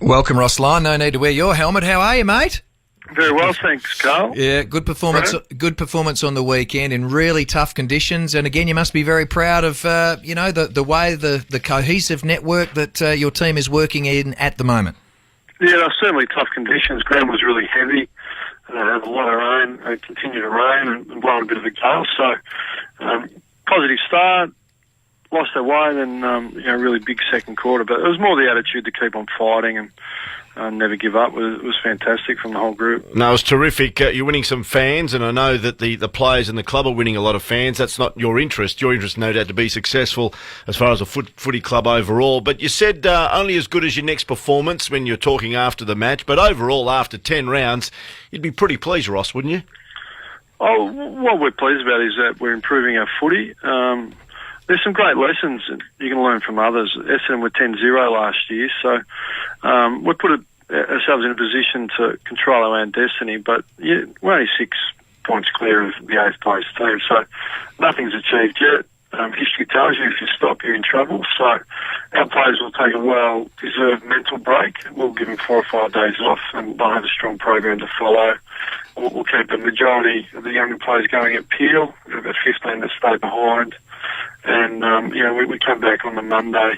Welcome, Ross Lyon. No need to wear your helmet. How are you, mate? Very well, thanks, Carl. Yeah, good performance. Right. Good performance on the weekend in really tough conditions. And again, you must be very proud of the way the cohesive network that your team is working in at the moment. Yeah, they're certainly tough conditions. Ground was really heavy. Had a lot of rain. It continued to rain and blowing a bit of a gale. So, positive start. Lost their way, then really big second quarter. But it was more the attitude to keep on fighting and never give up. It was fantastic from the whole group. No, it was terrific. You're winning some fans, and I know that the players in the club are winning a lot of fans. That's not your interest. Your interest, no doubt, to be successful as far as a footy club overall. But you said only as good as your next performance when you're talking after the match. But overall, after 10 rounds, you'd be pretty pleased, Ross, wouldn't you? Oh, what we're pleased about is that we're improving our footy. There's some great lessons you can learn from others. Essendon were 10-0 last year, so we put ourselves in a position to control our own destiny, but we're only 6 points clear of the 8th place team, so nothing's achieved yet. History tells you if you stop, you're in trouble, so our players will take a well-deserved mental break. We'll give them 4 or 5 days off, and they'll have a strong program to follow. We'll keep the majority of the younger players going at Peel. We've got 15 that stay behind. And, we come back on the Monday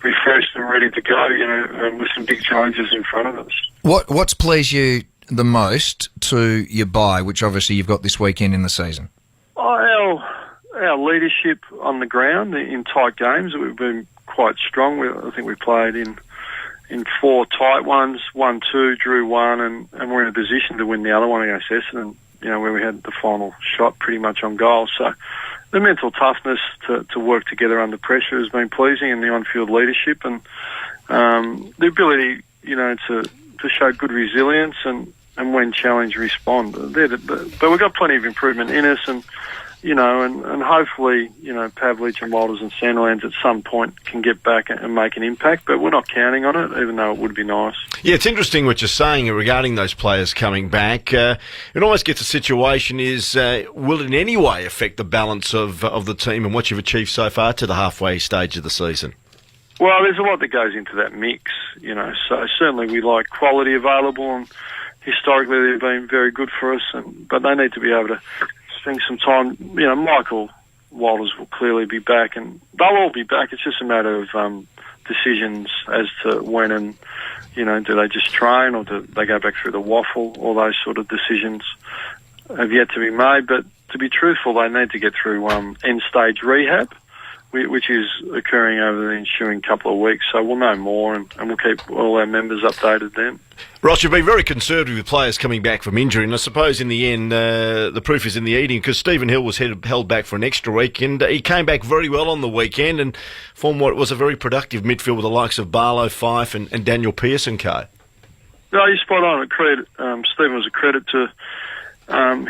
refreshed and ready to go, with some big challenges in front of us. What's pleased you the most to your bye, which obviously you've got this weekend in the season? Our leadership on the ground in tight games. We've been quite strong. I think we played in 4 tight ones, 1-2, drew 1, and we're in a position to win the other one against Essendon, where we had the final shot pretty much on goal. So the mental toughness to work together under pressure has been pleasing, and the on-field leadership and the ability, to show good resilience and when challenged, respond. But we've got plenty of improvement in us, and hopefully, Pavlich and Walters and Sandilands at some point can get back and make an impact, but we're not counting on it, even though it would be nice. Yeah, it's interesting what you're saying regarding those players coming back. It almost gets a situation will it in any way affect the balance of the team and what you've achieved so far to the halfway stage of the season? Well, there's a lot that goes into that mix, so certainly we like quality available, and historically they've been very good for us, but they need to be able to spend some time. Michael Walters will clearly be back, and they'll all be back. It's just a matter of decisions as to when and, do they just train or do they go back through the waffle? All those sort of decisions have yet to be made, but to be truthful, they need to get through end-stage rehab, which is occurring over the ensuing couple of weeks. So we'll know more, and we'll keep all our members updated then. Ross, you've been very conservative with players coming back from injury, and I suppose in the end the proof is in the eating, because Stephen Hill was held back for an extra week, and he came back very well on the weekend and formed what was a very productive midfield with the likes of Barlow, Fife and Daniel Pearson co. No, you're spot on. Stephen was a credit to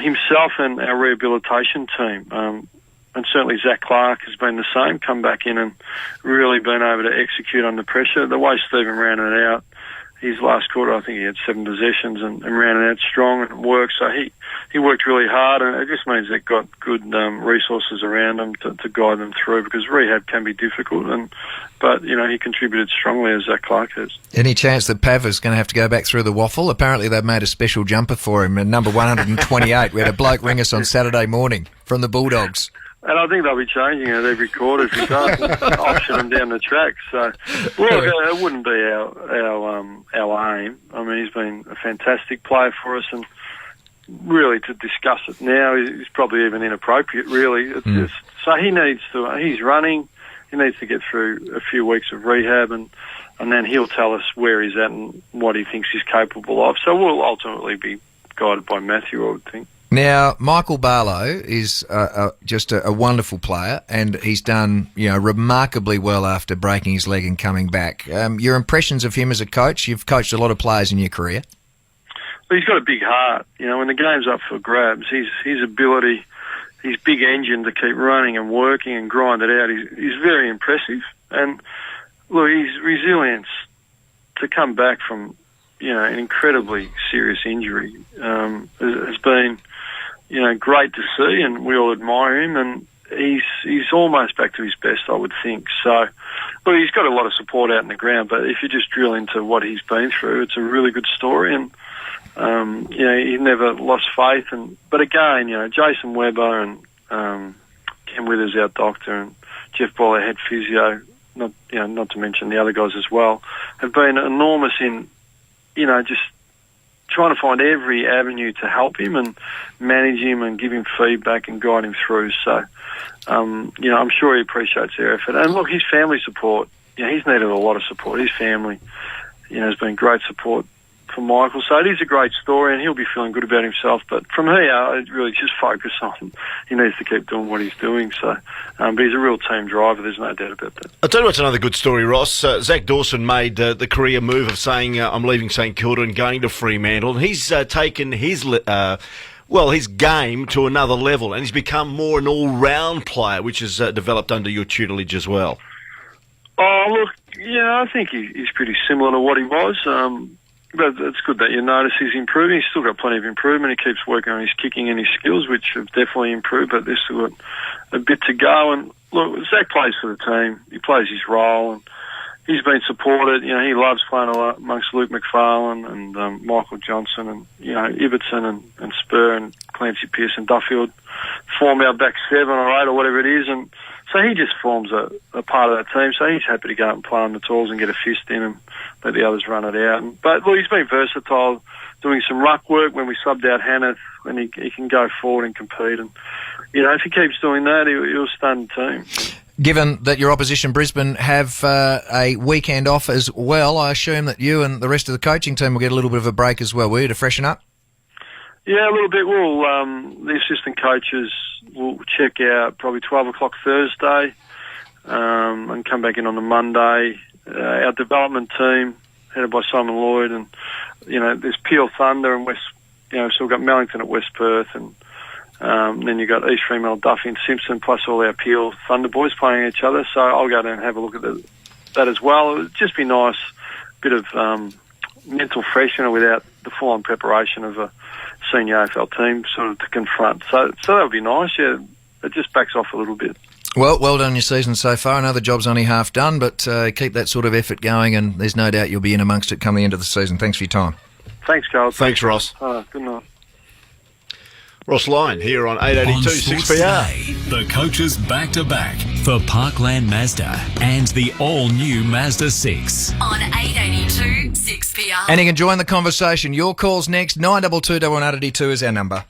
himself and our rehabilitation team. And certainly Zach Clark has been the same, come back in and really been able to execute under pressure. The way Stephen ran it out, his last quarter, I think he had 7 possessions and ran it out strong and worked. So he worked really hard, and it just means they've got good resources around them to guide them through, because rehab can be difficult. But he contributed strongly, as Zach Clark has. Any chance that Pav is going to have to go back through the waffle? Apparently they've made a special jumper for him, at number 128. We had a bloke ring us on Saturday morning from the Bulldogs. And I think they'll be changing it every quarter if he does, option him down the track. So, look, it wouldn't be our aim. I mean, he's been a fantastic player for us, and really to discuss it now is probably even inappropriate, really. It's just, so he's running, he needs to get through a few weeks of rehab, and then he'll tell us where he's at and what he thinks he's capable of. So we'll ultimately be guided by Matthew, I would think. Now, Michael Barlow is just a wonderful player, and he's done remarkably well after breaking his leg and coming back. Your impressions of him as a coach? You've coached a lot of players in your career. Well, he's got a big heart. When the game's up for grabs, his ability, his big engine to keep running and working and grind it out is very impressive. And look, his resilience to come back from an incredibly serious injury has been great to see, and we all admire him, and he's almost back to his best, I would think. So Well, he's got a lot of support out in the ground, but if you just drill into what he's been through, it's a really good story, and he never lost faith. But again, Jason Webber and Ken Withers, our doctor, and Jeff Boyle, head physio, not to mention the other guys as well, have been enormous in, just trying to find every avenue to help him and manage him and give him feedback and guide him through. So, I'm sure he appreciates their effort. And look, his family support, he's needed a lot of support. His family, has been great support for Michael. So it is a great story, and he'll be feeling good about himself. But from here, I really just focus on he needs to keep doing what he's doing. So, but he's a real team driver. There's no doubt about that. I'll tell you what's another good story, Ross. Zach Dawson made the career move of saying, I'm leaving St Kilda and going to Fremantle. And he's taken his game to another level, and he's become more an all-round player, which has developed under your tutelage as well. Oh, look, I think he's pretty similar to what he was. But it's good that you notice he's improving. He's still got plenty of improvement. He keeps working on his kicking and his skills, which have definitely improved, but there's still a bit to go. And look, Zach plays for the team. He plays his role, and he's been supported. He loves playing amongst Luke McFarlane and Michael Johnson and, Ibbotson and Spur and Clancy Pearce and Duffield form our back 7 or 8 or whatever it is. And so he just forms a part of that team. So he's happy to go up and play on the tools and get a fist in and let the others run it out. But look, he's been versatile, doing some ruck work when we subbed out Hanneth, and he can go forward and compete. And, if he keeps doing that, he'll stun the team. Given that your opposition, Brisbane, have a weekend off as well, I assume that you and the rest of the coaching team will get a little bit of a break as well, will you, to freshen up? Yeah, a little bit. We'll the assistant coaches will check out probably 12 o'clock Thursday and come back in on the Monday. Our development team, headed by Simon Lloyd, and, there's Peel Thunder and West, so we've got Mellington at West Perth, and then you've got East Fremantle, Duffy and Simpson, plus all our Peel Thunder boys playing each other. So I'll go down and have a look at that as well. It would just be nice, bit of mental freshener without the full-on preparation of a senior AFL team sort of to confront. So that would be nice, yeah. It just backs off a little bit. Well done your season so far. I know the job's only half done, but keep that sort of effort going, and there's no doubt you'll be in amongst it come the end of the season. Thanks for your time. Thanks, Carl. Thanks, Ross. Good night. Ross Lyon here on 882 6PR. The coaches back-to-back for Parkland Mazda and the all-new Mazda 6. On 882 6PR. And you can join the conversation. Your call's next. 922 182 is our number.